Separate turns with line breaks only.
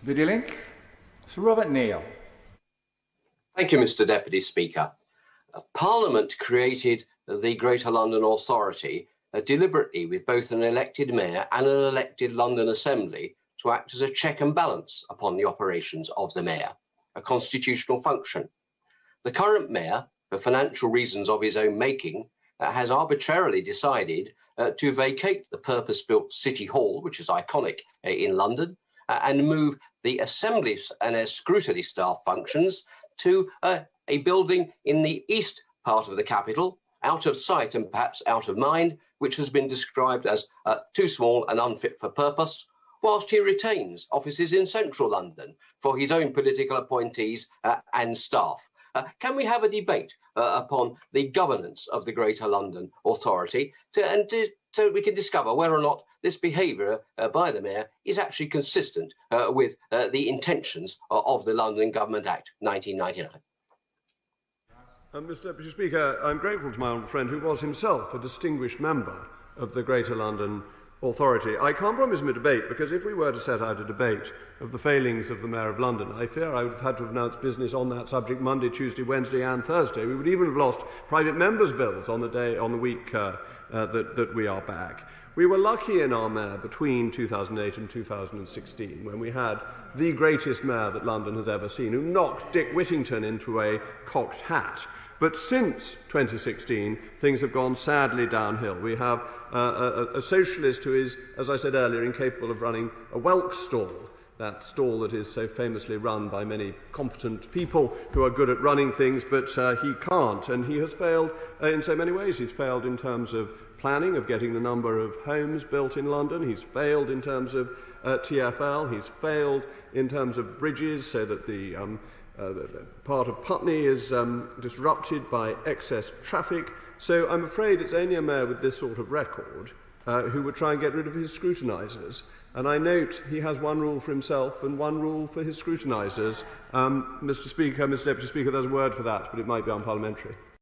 Video link. Sir Robert Neill.
Thank you, Mr. Deputy Speaker. Parliament created the Greater London Authority deliberately with both an elected mayor and an elected London Assembly to act as a check and balance upon the operations of the mayor, a constitutional function. The current mayor, for financial reasons of his own making, has arbitrarily decided to vacate the purpose-built City Hall, which is iconic in London, and move the Assembly and scrutiny staff functions to a building in the east part of the capital, out of sight and perhaps out of mind, which has been described as too small and unfit for purpose, whilst he retains offices in central London for his own political appointees and staff. Can we have a debate upon the governance of the Greater London Authority so we can discover whether or not this behaviour by the Mayor is actually consistent with the intentions of the London Government Act 1999?
Mr. Deputy Speaker, I'm grateful to my old friend who was himself a distinguished member of the Greater London Authority. I can't promise him a debate because if we were to set out a debate of the failings of the Mayor of London, I fear I would have had to have announced business on that subject Monday, Tuesday, Wednesday and Thursday. We would even have lost private members' bills on the week that we are back. We were lucky in our mayor between 2008 and 2016 when we had the greatest mayor that London has ever seen, who knocked Dick Whittington into a cocked hat. But since 2016, things have gone sadly downhill. We have a socialist who is, as I said earlier, incapable of running a whelk stall, that stall that is so famously run by many competent people who are good at running things, but he can't. And he has failed in so many ways. He's failed in terms of planning, of getting the number of homes built in London. He's failed in terms of TfL. He's failed in terms of bridges, so that the part of Putney is disrupted by excess traffic. So I'm afraid it's only a mayor with this sort of record who would try and get rid of his scrutinisers. And I note he has one rule for himself and one rule for his scrutinisers. Mr. Speaker, Mr. Deputy Speaker, there's a word for that, but it might be unparliamentary.